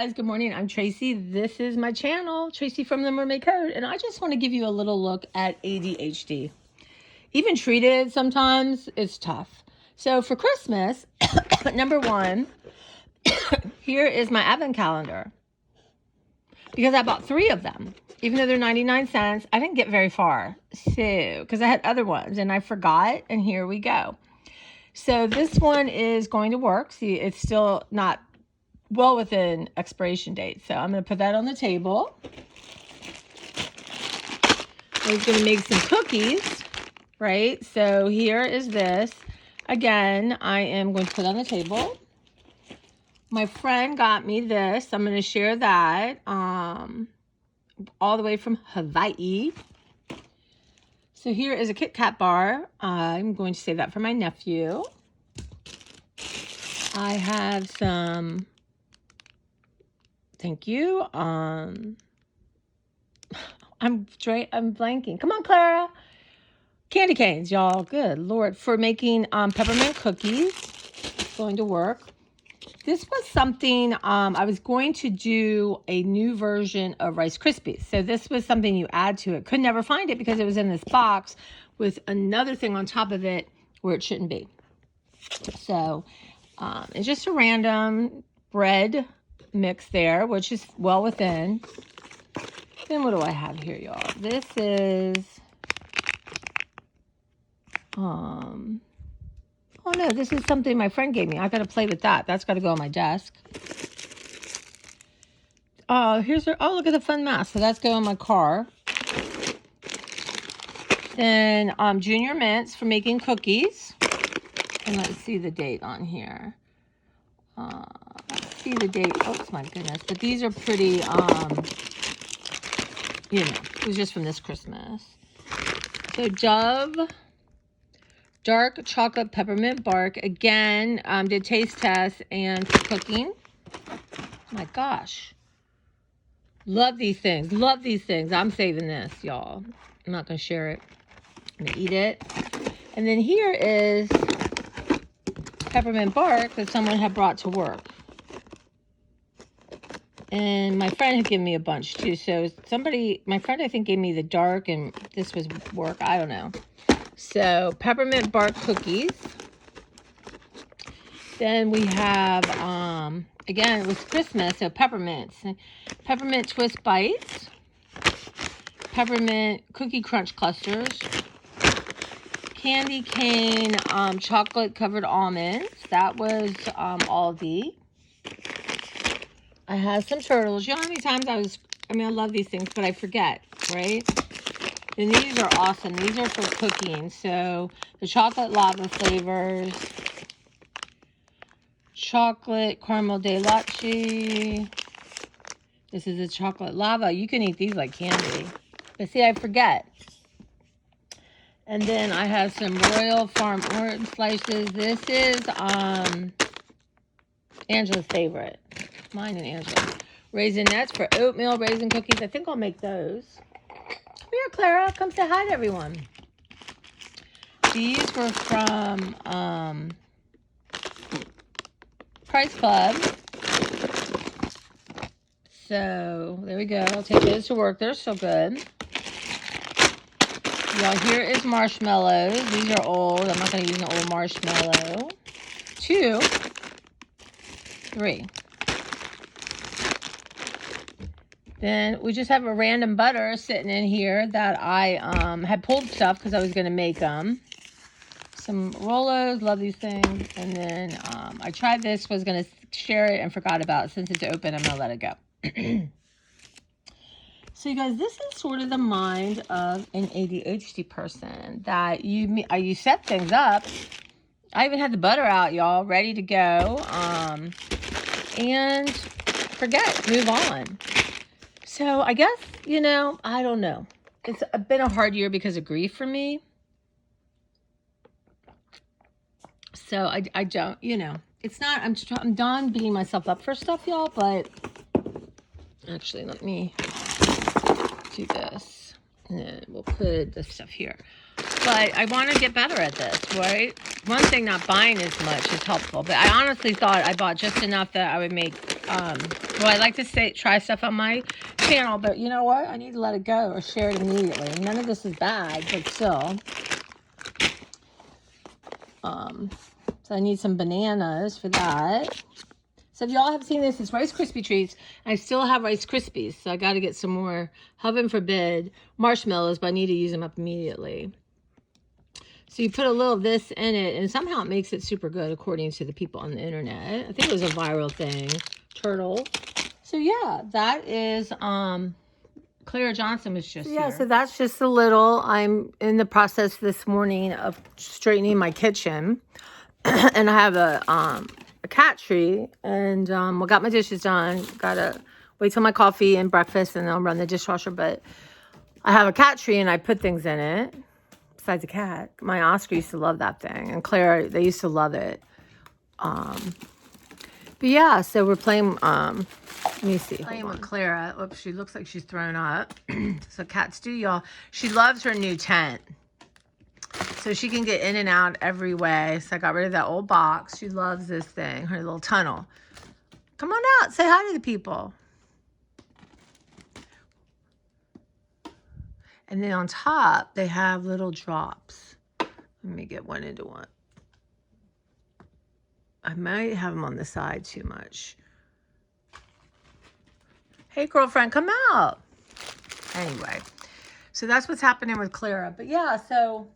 guys, good morning. I'm Tracy. This is my channel, Tracy from the Mermaid Code, and I just want to give you a little look at ADHD. Even treated sometimes, it's tough. So for Christmas, number one, here is my advent calendar. Because I bought 3 of them. Even though they're 99 cents, I didn't get very far. So, because I had other ones and I forgot, and here we go. So this one is going to work. See, it's still not well within expiration date. So I'm going to put that on the table. I was going to make some cookies, right? So here is this. Again, I am going to put it on the table. My friend got me this. I'm going to share that all the way from Hawaii. So here is a Kit Kat bar. I'm going to save that for my nephew. I have some, thank you. I'm blanking. Come on, Clara. Candy canes, y'all. Good Lord. For making peppermint cookies. It's going to work. This was something, I was going to do a new version of Rice Krispies. So this was something you add to it. Could never find it because it was in this box with another thing on top of it where it shouldn't be. So it's just a random bread mix there, which is well within. Then what do I have here, y'all? This is, oh no, this is something my friend gave me. I got to play with that. That's got to go on my desk. Here's her. Oh, look at the fun mask. So that's going in my car. Then Junior Mints for making cookies. And let's see the date on here. Let's see the date. Oh, my goodness. But these are pretty, you know, it was just from this Christmas. So Dove Dark Chocolate Peppermint Bark. Again, did taste tests and for cooking. My gosh. Love these things. Love these things. I'm saving this, y'all. I'm not going to share it. I'm going to eat it. And then here is peppermint bark that someone had brought to work. And my friend had given me a bunch too. So my friend I think gave me the dark and this was work. I don't know. So peppermint bark cookies. Then we have, again, it was Christmas, so peppermints. Peppermint twist bites. Peppermint cookie crunch clusters. Candy cane chocolate covered almonds. That was Aldi. I have some turtles. You know how many times I love these things, but I forget, right? And these are awesome. These are for cooking. So the chocolate lava flavors. Chocolate caramel de leche. This is a chocolate lava. You can eat these like candy. But see, I forget. And then I have some Royal Farm orange slices. This is Angela's favorite. Mine and Angela's. Raisinets for oatmeal raisin cookies. I think I'll make those. Come here, Clara. Come say hi to everyone. These were from Price Club. So, there we go. I'll take those to work. They're so good. Y'all, here is marshmallows. These are old. I'm not going to use an old marshmallow. 2, 3. Then we just have a random butter sitting in here that I had pulled stuff because I was going to make them. Some Rolos, love these things. And then I tried this, was going to share it and forgot about it. Since it's open, I'm going to let it go. So you guys, this is sort of the mind of an ADHD person that you set things up. I even had the butter out, y'all, ready to go. And forget, move on. So I guess, you know, I don't know. It's been a hard year because of grief for me. So I don't, you know, it's not, I'm done beating myself up for stuff, y'all, but actually let me do this. And then we'll put this stuff here. But I want to get better at this, right? One thing, not buying as much is helpful. But I honestly thought I bought just enough that I would make, well, I like to try stuff on my channel. But you know what? I need to let it go or share it immediately. None of this is bad, but still. So I need some bananas for that. So if y'all have seen this, it's Rice Krispie treats. I still have Rice Krispies, so I got to get some more, heaven forbid, marshmallows, but I need to use them up immediately. So you put a little of this in it, and somehow it makes it super good, according to the people on the internet. I think it was a viral thing. Turtle. So yeah, that is, Clara Johnson was just here. So that's just a little. I'm in the process this morning of straightening my kitchen. And I have a cat tree, and we got my dishes done. Gotta wait till my coffee and breakfast, and then I'll run the dishwasher. But I have a cat tree, and I put things in it. Besides a cat, my Oscar used to love that thing, and Claire, they used to love it. But yeah, so we're playing. Let me see. Playing with Clara. Oops, she looks like she's thrown up. So cats do, y'all. She loves her new tent. So she can get in and out every way. So I got rid of that old box. She loves this thing, her little tunnel. Come on out. Say hi to the people. And then on top, they have little drops. Let me get one into one. I might have them on the side too much. Hey, girlfriend, come out. Anyway, so that's what's happening with Clara. But yeah, so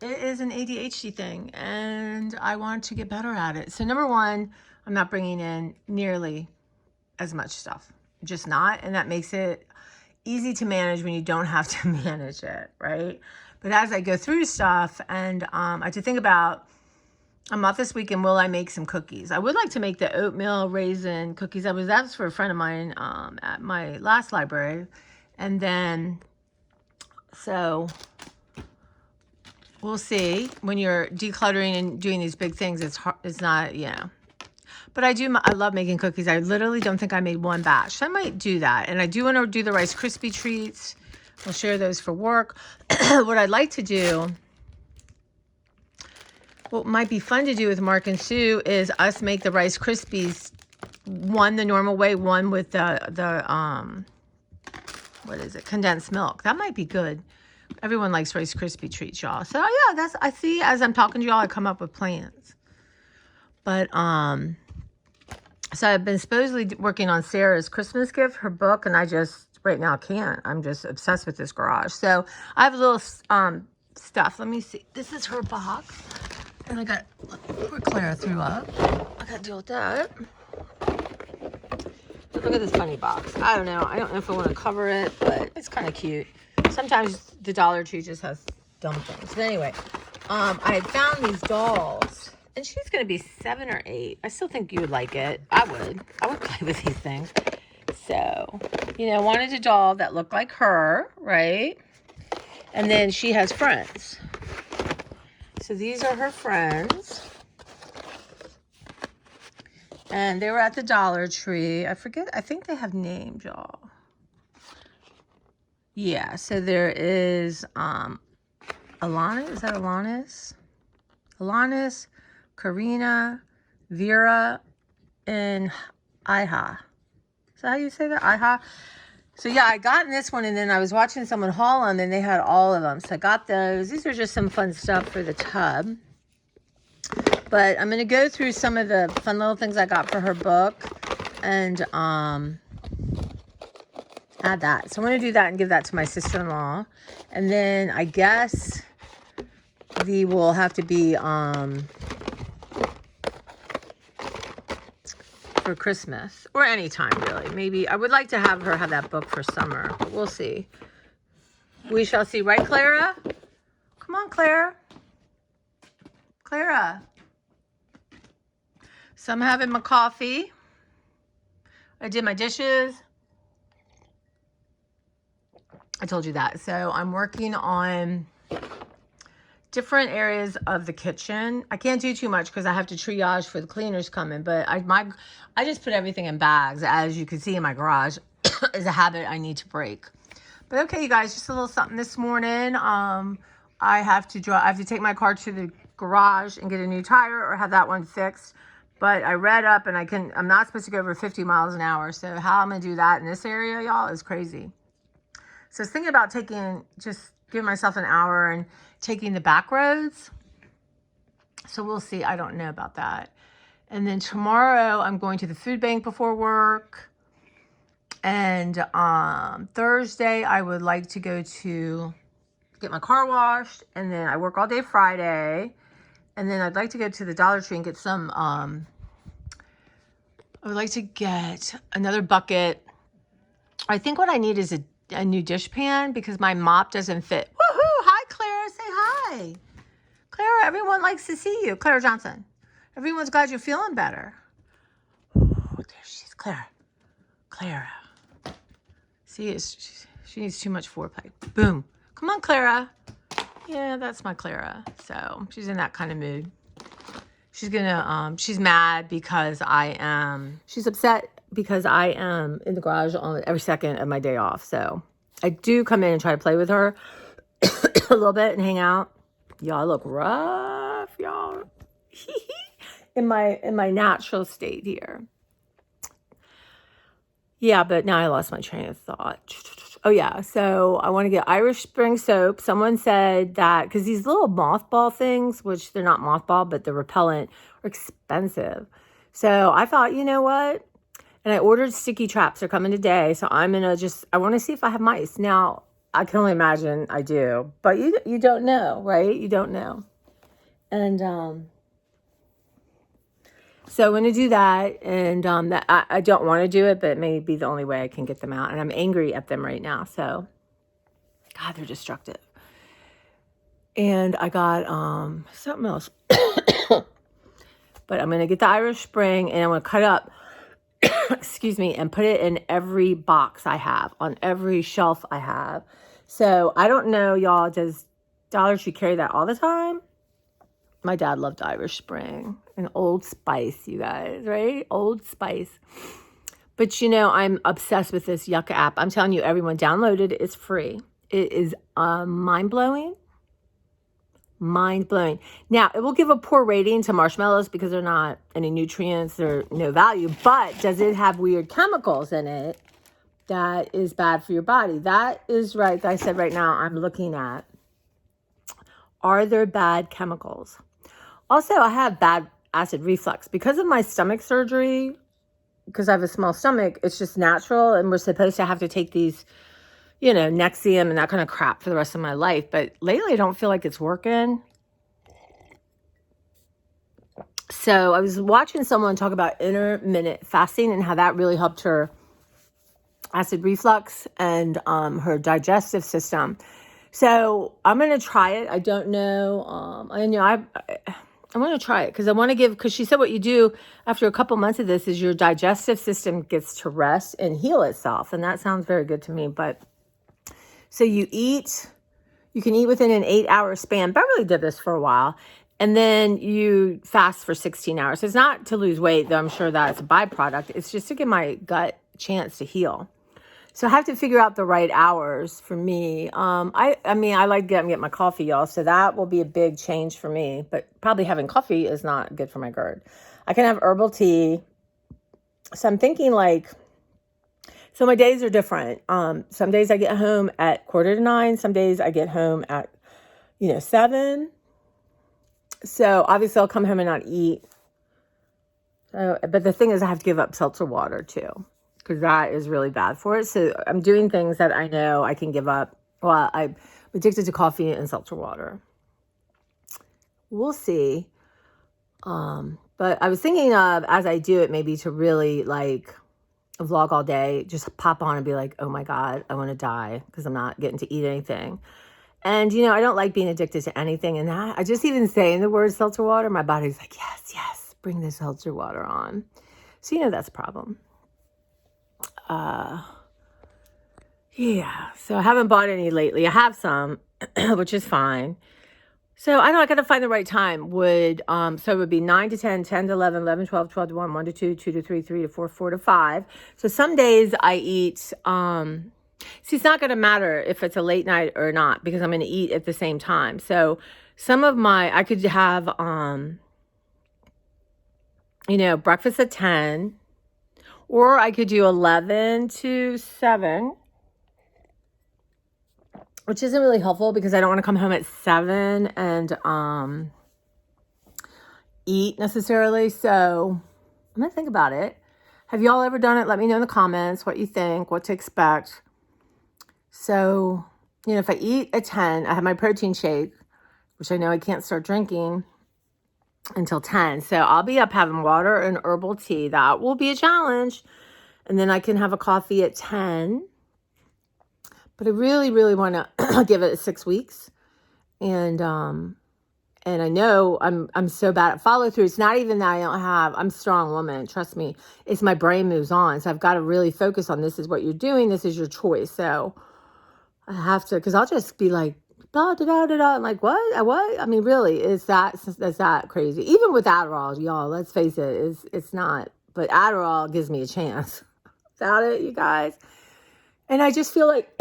it is an ADHD thing, and I want to get better at it. So number one, I'm not bringing in nearly as much stuff. Just not, and that makes it easy to manage when you don't have to manage it, right? But as I go through stuff, and I have to think about, I'm off this weekend, will I make some cookies? I would like to make the oatmeal raisin cookies. That was for a friend of mine at my last library. And then, so we'll see. When you're decluttering and doing these big things, it's not, you know. But I love making cookies. I literally don't think I made one batch. So I might do that. And I do want to do the Rice Krispie treats. We'll share those for work. What I'd like to do, what might be fun to do with Mark and Sue, is us make the Rice Krispies, one the normal way, one with the what is it, condensed milk. That might be good. Everyone likes Rice Krispie treats, y'all. So yeah, I see, as I'm talking to y'all, I come up with plans. But so I've been supposedly working on Sarah's Christmas gift, her book, and I just right now can't. I'm just obsessed with this garage. So I have a little stuff. Let me see. This is her box. And I got, poor Clara threw up. I got to deal with that. Look at this funny box. I don't know. I don't know if I want to cover it, but it's kind of cute. Sometimes the Dollar Tree just has dumb things. But anyway, I had found these dolls. And she's going to be 7 or 8. I still think you would like it. I would play with these things. So, you know, wanted a doll that looked like her, right? And then she has friends. So these are her friends. And they were at the Dollar Tree. I forget. I think they have names, y'all. Yeah. So there is Alana. Is that Alanis? Alanis, Karina, Vera, and Iha. Is that how you say that? Iha? So yeah, I got this one, and then I was watching someone haul them, and they had all of them. So I got those. These are just some fun stuff for the tub. But I'm going to go through some of the fun little things I got for her book and add that. So I'm going to do that and give that to my sister-in-law. And then I guess the will have to be for Christmas or any time, really. Maybe I would like to have her have that book for summer, but we'll see. We shall see. Right, Clara? Come on, Clara. Clara. So I'm having my coffee. I did my dishes. I told you that. So I'm working on different areas of the kitchen. I can't do too much because I have to triage for the cleaners coming, but I just put everything in bags. As you can see in my garage, is a habit I need to break. But okay, you guys, just a little something this morning. I have to take my car to the garage and get a new tire or have that one fixed. But I read up and I'm not supposed to go over 50 miles an hour. So how I'm going to do that in this area, y'all, is crazy. So I was thinking about just giving myself an hour and taking the back roads. So we'll see. I don't know about that. And then tomorrow I'm going to the food bank before work. And Thursday I would like to go to get my car washed. And then I work all day Friday. And then I'd like to go to the Dollar Tree and get some, I would like to get another bucket. I think what I need is a new dish pan because my mop doesn't fit. Woohoo! Hi, Clara. Say hi. Clara, everyone likes to see you. Clara Johnson. Everyone's glad you're feeling better. Oh, there she is. Clara. Clara. See, she needs too much foreplay. Boom. Come on, Clara. Yeah, that's my Clara. So she's in that kind of mood. She's she's mad because she's upset because I am in the garage on every second of my day off. So I do come in and try to play with her a little bit and hang out. Y'all, I look rough, y'all. in my natural state here. Yeah, but now I lost my train of thought. Oh, yeah. So I want to get Irish Spring soap. Someone said that because these little mothball things, which they're not mothball, but they're repellent, are expensive. So I thought, you know what? And I ordered sticky traps. They're coming today. So I'm going to I want to see if I have mice. Now, I can only imagine I do. But you don't know, right? You don't know. And so I'm going to do that, and I don't want to do it, but it may be the only way I can get them out, and I'm angry at them right now, so, God, they're destructive. And I got something else, but I'm going to get the Irish Spring, and I'm going to cut up, excuse me, and put it in every box I have, on every shelf I have. So I don't know, y'all, does Dollar Tree carry that all the time? My dad loved Irish Spring and Old Spice, you guys, right? Old Spice. But, I'm obsessed with this Yucca app. I'm telling you, everyone, download it. It's free. It is mind-blowing. Mind-blowing. Now, it will give a poor rating to marshmallows because they're not any nutrients. They're no value. But does it have weird chemicals in it that is bad for your body? That is right. I said right now I'm looking at. Are there bad chemicals? Also, I have bad acid reflux. Because of my stomach surgery, because I have a small stomach, it's just natural. And we're supposed to have to take these, Nexium and that kind of crap for the rest of my life. But lately, I don't feel like it's working. So I was watching someone talk about intermittent fasting and how that really helped her acid reflux and her digestive system. So I'm going to try it. I don't know. I want to try it because she said what you do after a couple months of this is your digestive system gets to rest and heal itself. And that sounds very good to me. But so you can eat within an 8-hour span. Beverly did this for a while. And then you fast for 16 hours. It's not to lose weight, though I'm sure that's a byproduct. It's just to give my gut a chance to heal. So I have to figure out the right hours for me. I like to get my coffee, y'all. So that will be a big change for me. But probably having coffee is not good for my GERD. I can have herbal tea. So I'm thinking so my days are different. Some days I get home at 8:45. Some days I get home at, 7. So obviously I'll come home and not eat. But the thing is I have to give up seltzer water too, because that is really bad for it. So I'm doing things that I know I can give up. Well, I'm addicted to coffee and seltzer water. We'll see. But I was thinking of, as I do it, maybe to really vlog all day, just pop on and be like, oh my God, I want to die because I'm not getting to eat anything. And, I don't like being addicted to anything. And I just even saying the word seltzer water, my body's like, yes, bring the seltzer water on. So, that's a problem. Yeah, so I haven't bought any lately. I have some, which is fine. So I know I got to find the right time. So it would be 9 to 10, 10 to 11, 11, 12, 12 to 1, 1 to 2, 2 to 3, 3 to 4, 4 to 5. So some days I eat, See, it's not going to matter if it's a late night or not because I'm going to eat at the same time. So some of I could have, breakfast at 10, or I could do 11 to 7, which isn't really helpful because I don't want to come home at 7 and eat necessarily. So I'm going to think about it. Have y'all ever done it? Let me know in the comments what you think, what to expect. So, if I eat at 10, I have my protein shake, which I know I can't start drinking until 10. So I'll be up having water and herbal tea. That will be a challenge. And then I can have a coffee at 10. But I really, really want to give it 6 weeks. And I know I'm so bad at follow through. It's not even that I'm a strong woman. Trust me. It's my brain moves on. So I've got to really focus on this is what you're doing. This is your choice. So I have to, because I'll just be like, da, da, da, da, da. I'm like, what? What? I mean, really, is that crazy? Even with Adderall, y'all, let's face it, it's not. But Adderall gives me a chance. Without it, you guys. And I just feel like,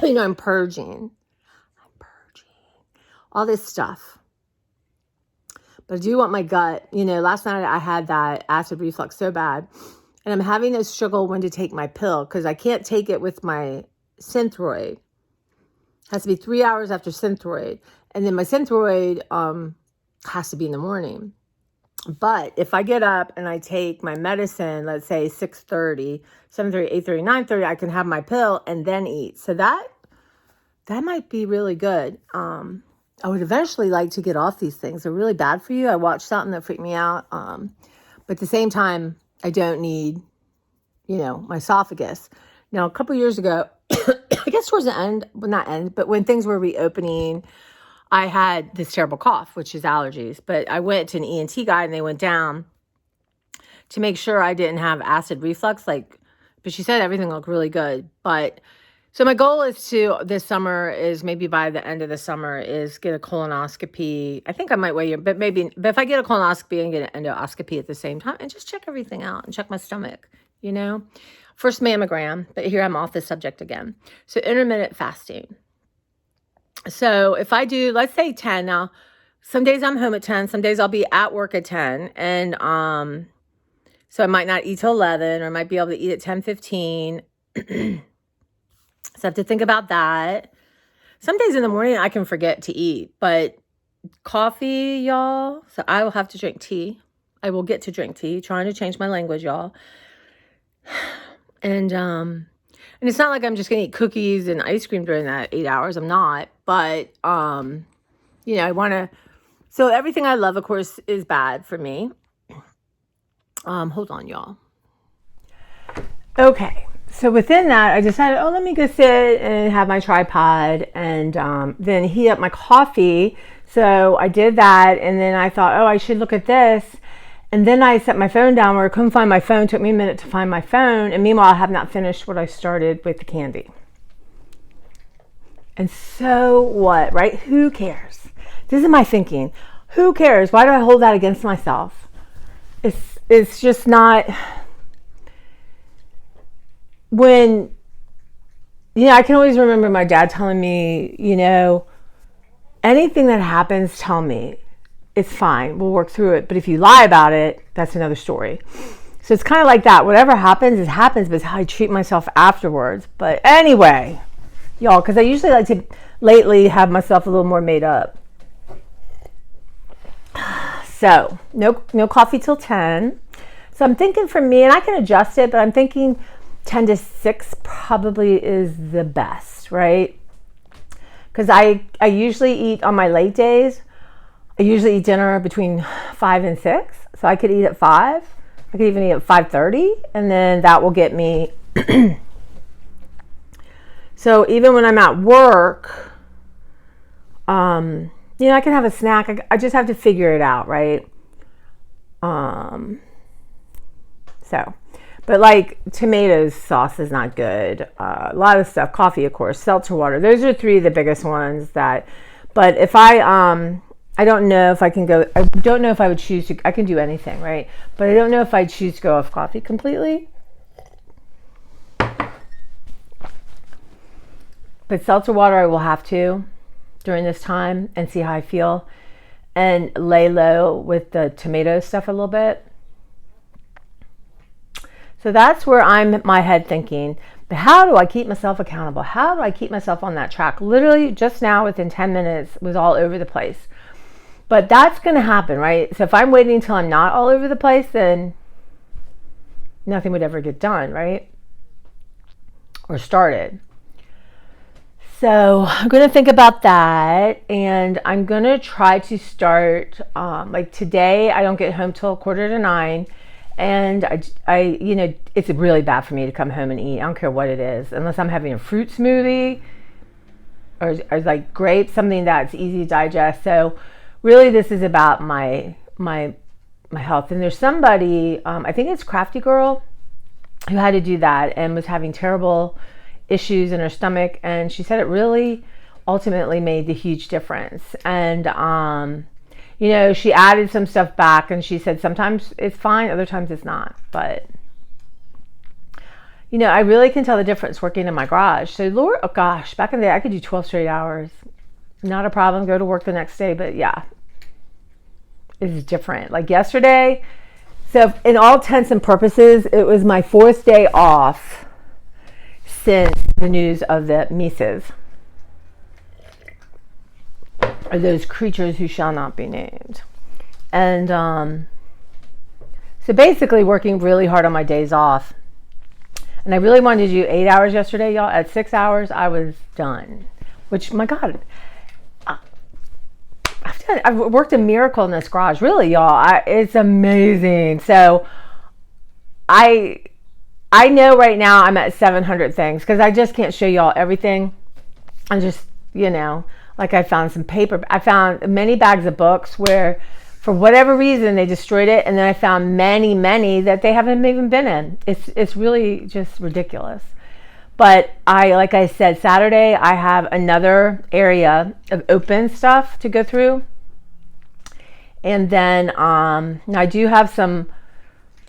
I'm purging. All this stuff. But I do want my gut. Last night I had that acid reflux so bad. And I'm having a struggle when to take my pill because I can't take it with my Synthroid. It has to be 3 hours after Synthroid. And then my Synthroid has to be in the morning. But if I get up and I take my medicine, let's say 6:30, 7:30, 8:30, 9:30, I can have my pill and then eat. So that might be really good. I would eventually like to get off these things. They're really bad for you. I watched something that freaked me out. But at the same time, I don't need, my esophagus. Now, a couple years ago, I guess towards the end, well, not end, but when things were reopening, I had this terrible cough, which is allergies. But I went to an ENT guy and they went down to make sure I didn't have acid reflux. But she said everything looked really good. So my goal this summer is maybe by the end of the summer is get a colonoscopy. I think I might wait, but if I get a colonoscopy and get an endoscopy at the same time and just check everything out and check my stomach, First mammogram, but here I'm off the subject again. So intermittent fasting. So if I do, let's say 10 now, some days I'm home at 10, some days I'll be at work at 10. And so I might not eat till 11 or I might be able to eat at 10:15. So I have to think about that. Some days in the morning I can forget to eat, but coffee, y'all. So I will have to drink tea. I will get to drink tea, trying to change my language, y'all. And it's not like I'm just going to eat cookies and ice cream during that 8 hours. I'm not. But, I want to. So everything I love, of course, is bad for me. Hold on, y'all. Okay. So within that, I decided, let me go sit and have my tripod and then heat up my coffee. So I did that. And then I thought, I should look at this. And then I set my phone down where I couldn't find my phone. It took me a minute to find my phone. And meanwhile, I have not finished what I started with the candy. And so what, right? Who cares? This is my thinking. Who cares? Why do I hold that against myself? It's just not... When, I can always remember my dad telling me, anything that happens, tell me. It's fine. We'll work through it. But if you lie about it, that's another story. So it's kind of like that. Whatever happens, it happens, but it's how I treat myself afterwards. But anyway, y'all, because I usually like to lately have myself a little more made up. So no coffee till 10. So I'm thinking for me, and I can adjust it, but I'm thinking 10 to 6 probably is the best, right? Because I usually eat on my late days. I usually eat dinner between 5 and 6. So I could eat at 5. I could even eat at 5:30. And then that will get me. So even when I'm at work, I can have a snack. I just have to figure it out, right? But like tomatoes sauce is not good. A lot of stuff, coffee, of course, seltzer water. Those are 3 of the biggest ones but if I don't know if I can go, I don't know if I would choose to, I can do anything, right? But I don't know if I'd choose to go off coffee completely. But seltzer water I will have to during this time and see how I feel, and lay low with the tomato stuff a little bit. So that's where I'm in my head thinking, but how do I keep myself accountable? How do I keep myself on that track? Literally just now within 10 minutes was all over the place. But that's going to happen, right? So if I'm waiting until I'm not all over the place, then nothing would ever get done, right? Or started. So I'm going to think about that, and I'm going to try to start, like today, I don't get home till 8:45, and I, you know, it's really bad for me to come home and eat. I don't care what it is, unless I'm having a fruit smoothie or like grapes, something that's easy to digest. So really this is about my health. And there's somebody, I think it's Crafty Girl, who had to do that and was having terrible issues in her stomach, and she said it really ultimately made the huge difference. And you know, she added some stuff back, and she said sometimes it's fine, other times it's not. But you know, I really can tell the difference working in my garage. So Lord, oh gosh, back in the day I could do 12 straight hours, not a problem, go to work the next day. But yeah, it's different. Like yesterday, so in all intents and purposes, it was my 4th day off since the news of the Mises, or those creatures who shall not be named. And so basically working really hard on my days off. And I really wanted to do 8 hours yesterday, y'all. At 6 hours, I was done. Which, my God, I've worked a miracle in this garage. Really, y'all. It's amazing. So I know right now I'm at 700 things, because I just can't show y'all everything. I'm just, you know, like I found some paper. I found many bags of books where for whatever reason they destroyed it. And then I found many that they haven't even been in. It's really just ridiculous. But like I said, Saturday, I have another area of open stuff to go through. And then I do have some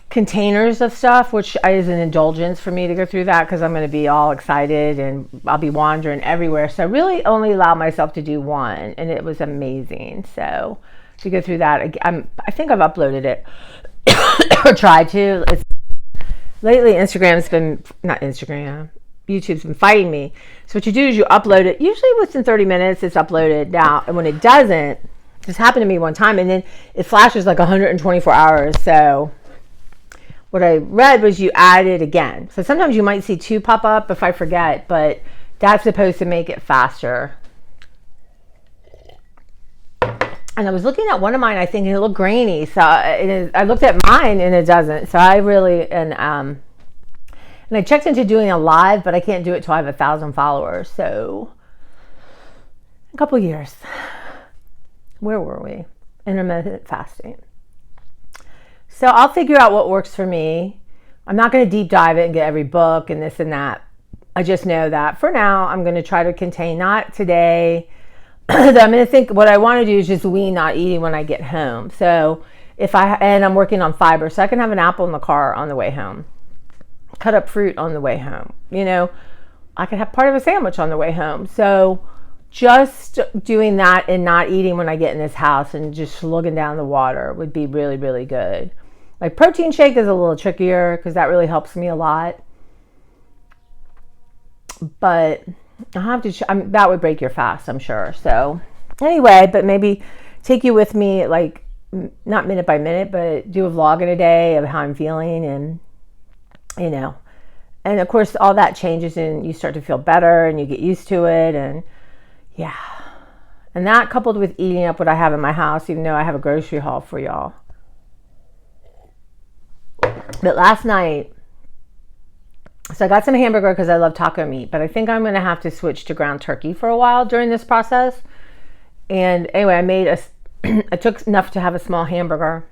containers of stuff, which is an indulgence for me to go through that, because I'm going to be all excited and I'll be wandering everywhere. So I really only allow myself to do one, and it was amazing. So to go through that, I think I've uploaded it or tried to. Lately YouTube's been fighting me. So what you do is you upload it. Usually within 30 minutes it's uploaded. Now, and when it doesn't, this happened to me one time, and then it flashes like 124 hours. So what I read was you add it again. So sometimes you might see 2 pop up if I forget, but that's supposed to make it faster. And I was looking at one of mine, I think it looked grainy. So I looked at mine and it doesn't. So I really, and I checked into doing a live, but I can't do it till I have 1,000 followers. So a couple years. Where were we? Intermittent fasting. So I'll figure out what works for me. I'm not going to deep dive it and get every book and this and that. I just know that for now, I'm going to try to contain, not today. I'm going to think what I want to do is just wean not eating when I get home. So and I'm working on fiber, so I can have an apple in the car on the way home. Cut up fruit on the way home. You know, I could have part of a sandwich on the way home. So just doing that and not eating when I get in this house and just slugging down the water would be really, really good. Like protein shake is a little trickier because that really helps me a lot. But I'll have to, that would break your fast, I'm sure. So anyway, but maybe take you with me, like not minute by minute, but do a vlog in a day of how I'm feeling, and you know, and of course all that changes and you start to feel better and you get used to it. And yeah, and that coupled with eating up what I have in my house, even though I have a grocery haul for y'all. But last night, so I got some hamburger because I love taco meat, but I think I'm going to have to switch to ground turkey for a while during this process. And anyway, I took enough to have a small hamburger,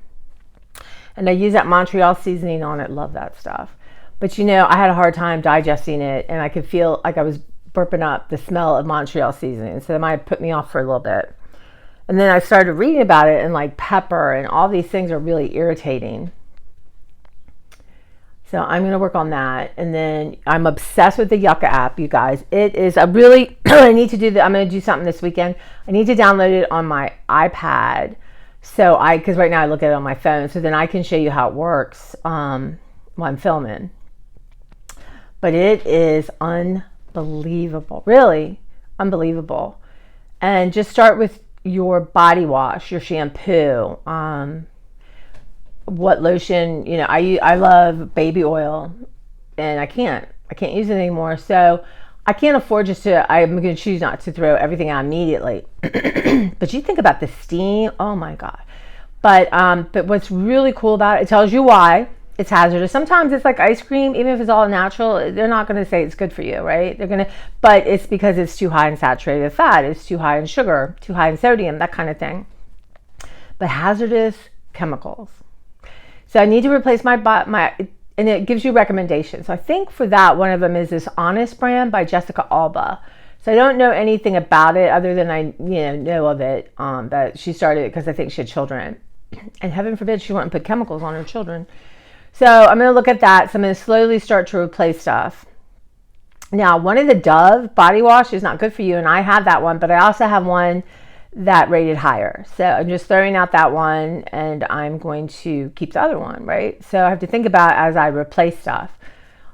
and I use that Montreal seasoning on it. Love that stuff. But you know, I had a hard time digesting it, and I could feel like I was burping up the smell of Montreal seasoning. So that might put me off for a little bit. And then I started reading about it, and like pepper and all these things are really irritating. So I'm going to work on that. And then I'm obsessed with the Yucca app, you guys. It is a really, I need to do that. I'm going to do something this weekend. I need to download it on my iPad. So because right now I look at it on my phone. So then I can show you how it works while I'm filming. But it is unbelievable. Really unbelievable. And just start with your body wash, your shampoo, what lotion, I love baby oil, and I can't use it anymore. So I can't afford I'm going to choose not to throw everything out immediately. But you think about the steam, oh my God. But what's really cool about it, it tells you why it's hazardous. Sometimes it's like ice cream, even if it's all natural, they're not going to say it's good for you, right? But it's because it's too high in saturated fat, it's too high in sugar, too high in sodium, that kind of thing. But hazardous chemicals. So I need to replace my, and it gives you recommendations. So I think for that, one of them is this Honest brand by Jessica Alba. So I don't know anything about it other than I know of it, that she started it because I think she had children. And heaven forbid she wouldn't put chemicals on her children. So I'm going to look at that. So I'm going to slowly start to replace stuff. Now, one of the Dove body wash is not good for you, and I have that one, but I also have one that rated higher. So I'm just throwing out that one, and I'm going to keep the other one, right? So I have to think about as I replace stuff.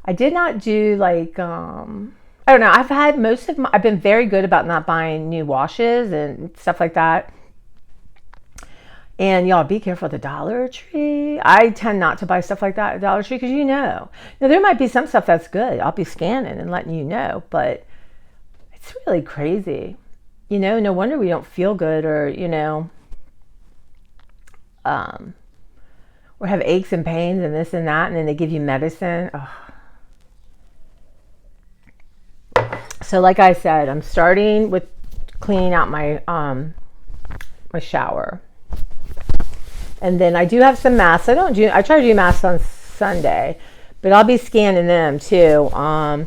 I did not do like, I don't know. I've been very good about not buying new washes and stuff like that. And y'all, be careful at the Dollar Tree. I tend not to buy stuff like that at Dollar Tree because now there might be some stuff that's good. I'll be scanning and letting you know, but it's really crazy. No wonder we don't feel good, or or have aches and pains and this and that, and then they give you medicine. So like I said, I'm starting with cleaning out my my shower. And then I do have some masks. I try to do masks on Sunday, but I'll be scanning them too. I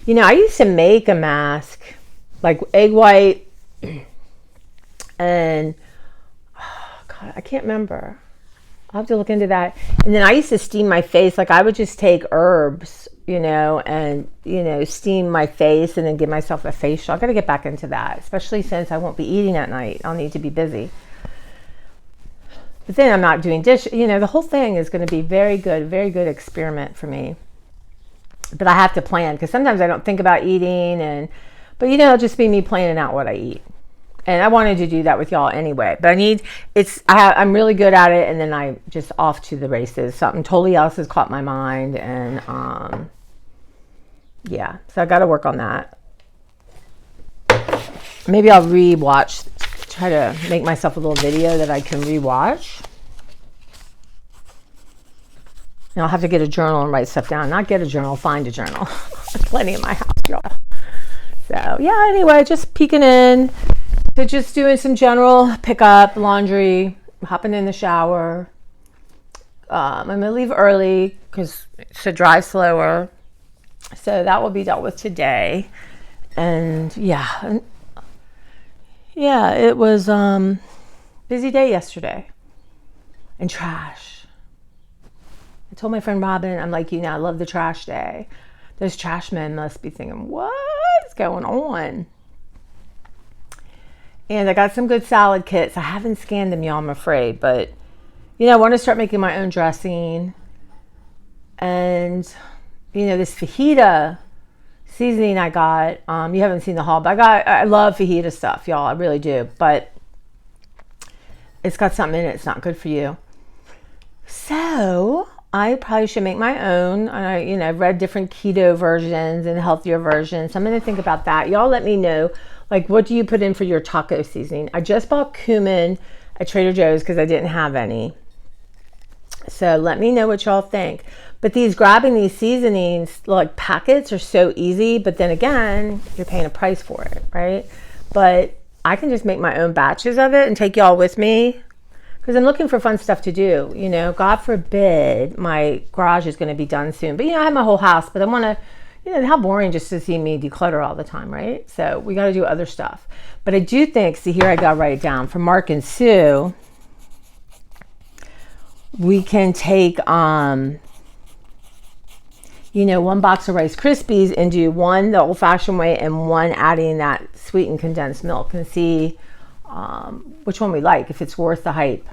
used to make a mask like egg white and God, I can't remember. I'll have to look into that. And then I used to steam my face. Like I would just take herbs, and steam my face and then give myself a facial. I got to get back into that, especially since I won't be eating at night. I'll need to be busy. But then I'm not doing dish. The whole thing is going to be very good experiment for me. But I have to plan because sometimes I don't think about eating, but it'll just be me planning out what I eat. And I wanted to do that with y'all anyway. But I'm really good at it, and then I just off to the races. Something totally else has caught my mind, and yeah. So I got to work on that. Maybe I'll try to make myself a little video that I can rewatch. And I'll have to get a journal and write stuff down. Not get a journal, find a journal. There's plenty in my house, y'all. So yeah, anyway, just peeking in. So just doing some general pickup, laundry, hopping in the shower. I'm going to leave early because to drive slower. So that will be dealt with today. And yeah, it was busy day yesterday. And trash. I told my friend Robin, I'm like, I love the trash day. Those trash men must be thinking, what's going on? And I got some good salad kits. I haven't scanned them, y'all, I'm afraid. But, I want to start making my own dressing. And, this fajita seasoning I got. You haven't seen the haul, but I love fajita stuff, y'all. I really do. But it's got something in it. It's not good for you. So I probably should make my own. I've read different keto versions and healthier versions. So I'm going to think about that. Y'all let me know. Like, what do you put in for your taco seasoning? I just bought cumin at Trader Joe's because I didn't have any. So let me know what y'all think. But grabbing these seasonings, like packets, are so easy. But then again, you're paying a price for it, right? But I can just make my own batches of it and take y'all with me. Because I'm looking for fun stuff to do. God forbid my garage is going to be done soon. But, I have my whole house. But I want to... how boring just to see me declutter all the time, right? So we got to do other stuff. But I do think, see here, I got to write it down. For Mark and Sue, we can take you know, 1 box of Rice Krispies and do 1 the old-fashioned way and 1 adding that sweetened condensed milk, and see which one we like, if it's worth the hype.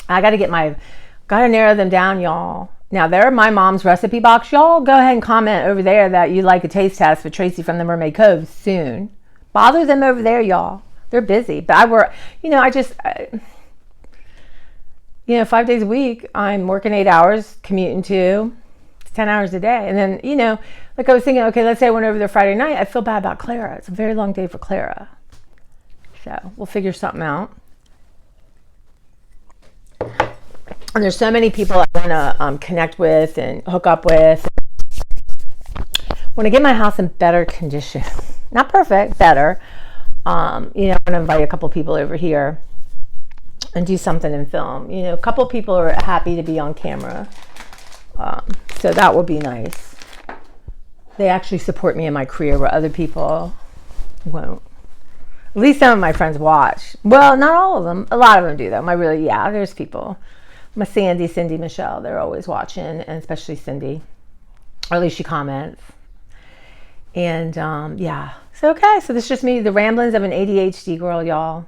I gotta narrow them down, y'all. Now, they're my mom's recipe box. Y'all go ahead and comment over there that you like a taste test with Tracy from the Mermaid Cove soon. Bother them over there, y'all. They're busy. But I work, you know, you know, 5 days a week, I'm working 8 hours, commuting 2. It's 10 hours a day. And then, you know, like I was thinking, okay, let's say I went over there Friday night. I feel bad about Clara. It's a very long day for Clara. So we'll figure something out. And there's so many people I want to connect with and hook up with. I want to get my house in better condition. Not perfect, better. You know, I want to invite a couple people over here and do something in film. You know, a couple people are happy to be on camera. So that would be nice. They actually support me in my career where other people won't. At least some of my friends watch. Well, not all of them. A lot of them do, though. There's people. My Sandy, Cindy, Michelle, they're always watching, and especially Cindy. Or at least she comments. And, yeah. So, okay. So this is just me, the ramblings of an ADHD girl, y'all.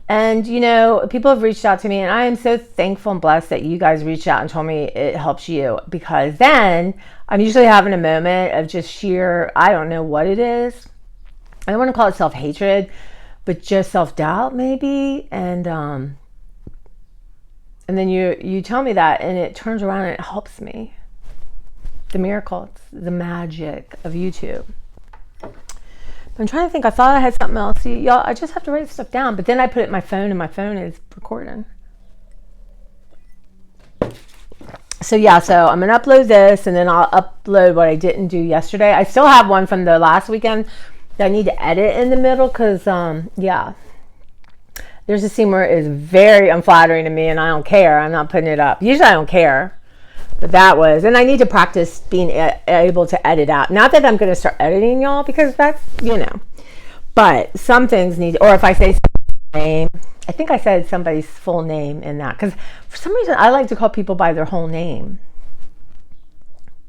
And, you know, people have reached out to me, and I am so thankful and blessed that you guys reached out and told me it helps you. Because then I'm usually having a moment of just sheer, I don't know what it is. I don't want to call it self-hatred, but just self-doubt maybe. And then you tell me that, and it turns around and it helps me. The miracle, the magic of YouTube. I'm trying to think. I thought I had something else. Y'all, I just have to write stuff down. But then I put it in my phone, and my phone is recording. So yeah, so I'm going to upload this, and then I'll upload what I didn't do yesterday. I still have one from the last weekend that I need to edit in the middle because, yeah. There's a scene where it is very unflattering to me, and I don't care. I'm not putting it up. Usually I don't care. But that was, and I need to practice being able to edit out. Not that I'm going to start editing, y'all, because that's, you know. But some things need, or if I say somebody's name, I think I said somebody's full name in that. Because for some reason, I like to call people by their whole name.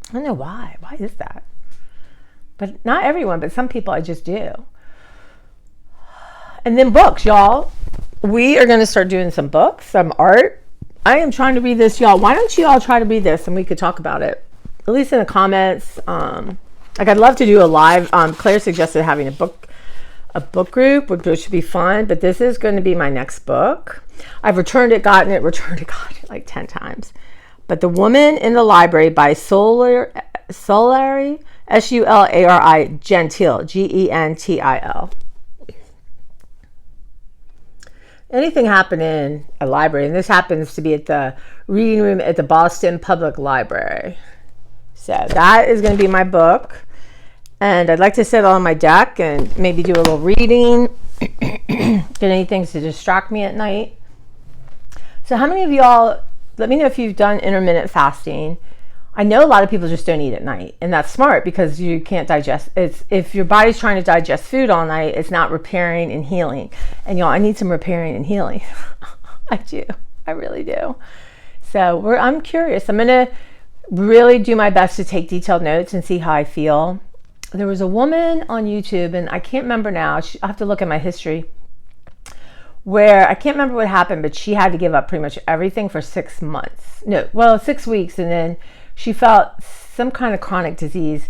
I don't know why. Why is that? But not everyone, but some people I just do. And then books, y'all. We are going to start doing some books, some art. I am trying to read this, y'all. Why don't you all try to read this and we could talk about it? At least in the comments. Like I'd love to do a live. Claire suggested having a book group, which should be fun. But this is going to be my next book. I've returned it, gotten it like 10 times. But The Woman in the Library by Sulari, S-U-L-A-R-I, Gentil, G-E-N-T-I-L. Anything happen in a library, and this happens to be at the reading room at the Boston Public Library. So that is going to be my book. And I'd like to sit on my deck and maybe do a little reading. Get anything to distract me at night. So how many of y'all, let me know if you've done intermittent fasting. I know a lot of people just don't eat at night, and that's smart because you can't digest. If your body's trying to digest food all night, it's not repairing and healing. And y'all, I need some repairing and healing. I do. I really do. So I'm curious. I'm going to really do my best to take detailed notes and see how I feel. There was a woman on YouTube, and I can't remember now. I'll have to look at my history, where I can't remember what happened, but she had to give up pretty much everything for 6 months. No, well, 6 weeks, and then she felt some kind of chronic disease,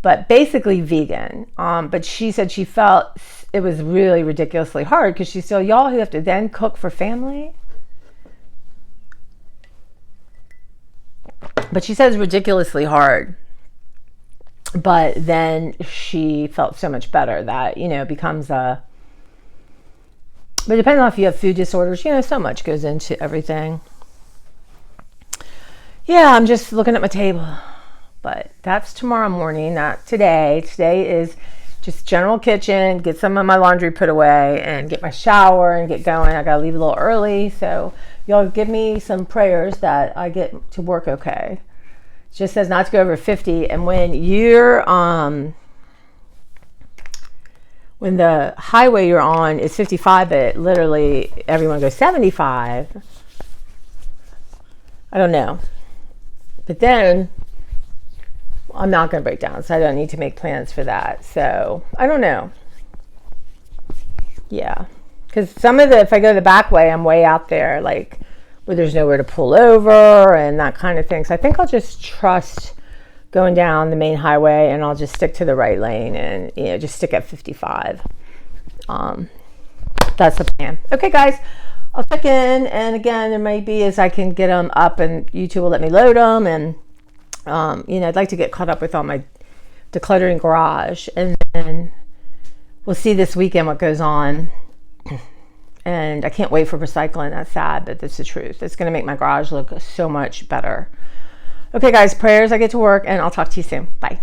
but basically vegan. But she said she felt it was really ridiculously hard because she said, y'all who have to then cook for family. But she says ridiculously hard. But then she felt so much better that, you know, it becomes a... But depending on if you have food disorders, you know, so much goes into everything. Yeah, I'm just looking at my table. But that's tomorrow morning, not today. Today is just general kitchen, get some of my laundry put away, and get my shower and get going. I got to leave a little early. So y'all give me some prayers that I get to work okay. It just says not to go over 50. And when you're... when the highway you're on is 55, but literally everyone goes 75. I don't know. But then I'm not going to break down, so I don't need to make plans for that. So I don't know. Yeah, because if I go the back way, I'm way out there, like where there's nowhere to pull over and that kind of thing. So I think I'll just trust going down the main highway, and I'll just stick to the right lane and just stick at 55. That's the plan. Okay, guys, I'll check in, and again, there might be as I can get them up, and YouTube will let me load them, and I'd like to get caught up with all my decluttering garage, and then we'll see this weekend what goes on. And I can't wait for recycling. That's sad, but that's the truth. It's going to make my garage look so much better. Okay, guys, prayers I get to work, and I'll talk to you soon. Bye.